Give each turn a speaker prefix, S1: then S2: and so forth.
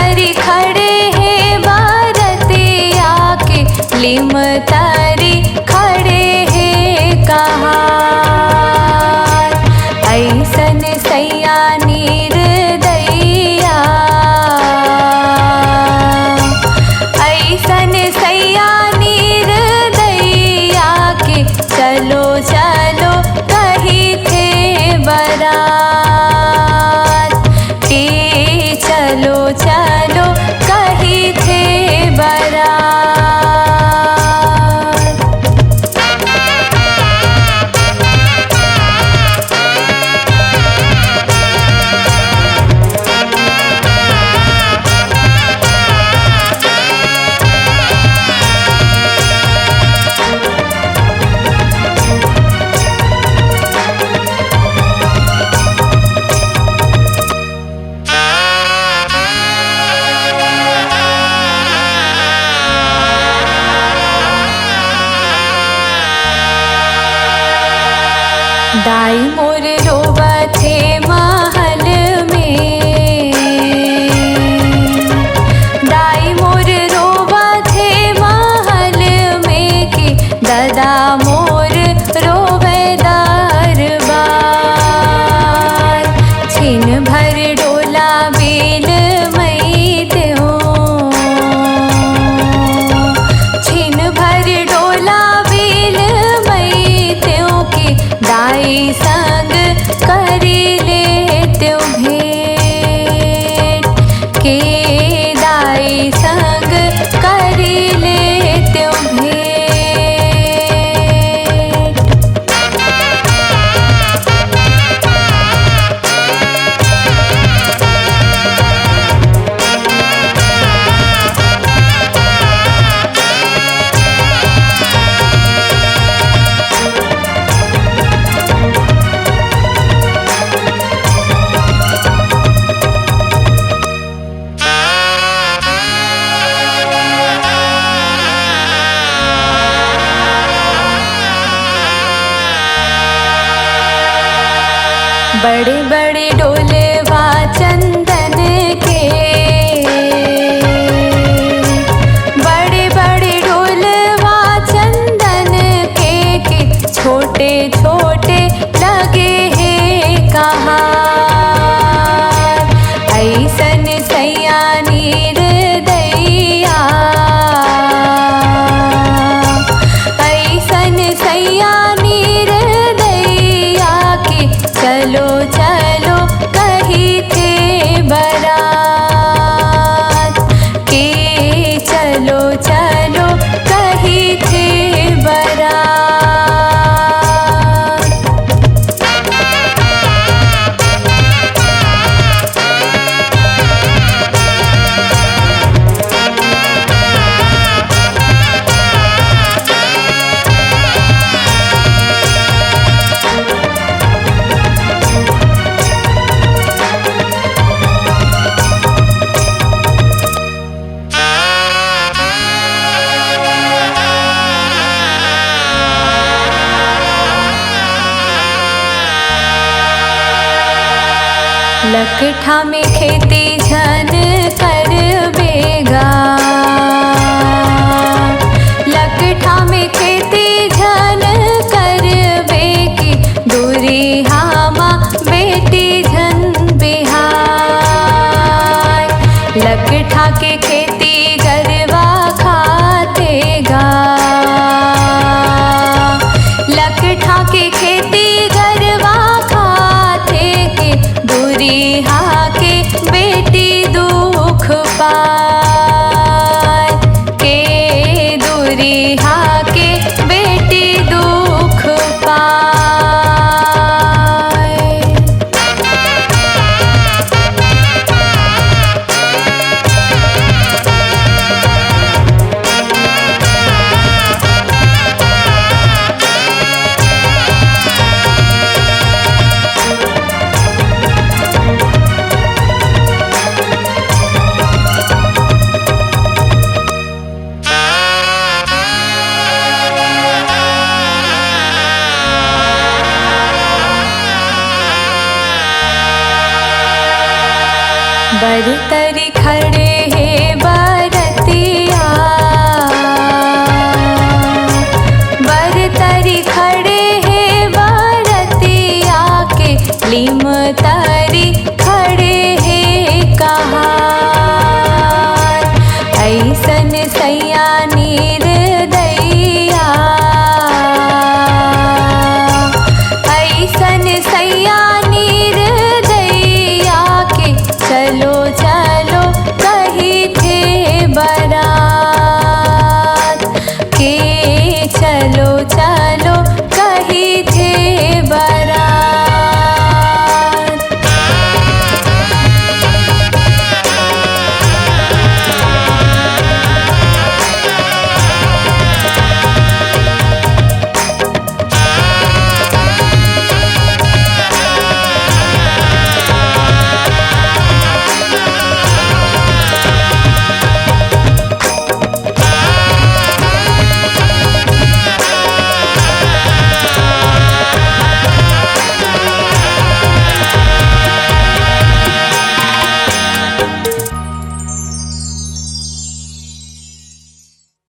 S1: धरी खड़े हैं बारतिया के, लिम तारी खड़े हैं कहाँ। ऐसन सैया निर्दयिया, ऐसन सैया निर्दयिया के, चलो चलो कही थे बारात के, चलो चलो कही थे बारात। दाई मोर रोवथे महल में, दाई मोर रोवथे महल में कि, दादा मोर रोवे दरबार। छिन भर डोला बेल मई त्यों, छिन भर डोला बेल मई त्यों कि, दाई संग करी ले त्यों भेंट के, दाई संग करी ले त्यों भेंट। बड़े बड़े डोलवा चंदन के, बड़े बड़े डोलवा चंदन के कि, छोटे छोटे लगे हैं कहाँ। ऐसन सैया निर्दयिया, ऐसन सैया निर्दयिया कि, चलो चलो कही थे बारात के, चलो चलो कही थे बारात। लकठा में खेती झन कर बेगा, लकठा में खेती झन कर बेगी, दूरी हामा बेटी झन बिहार। लकठा के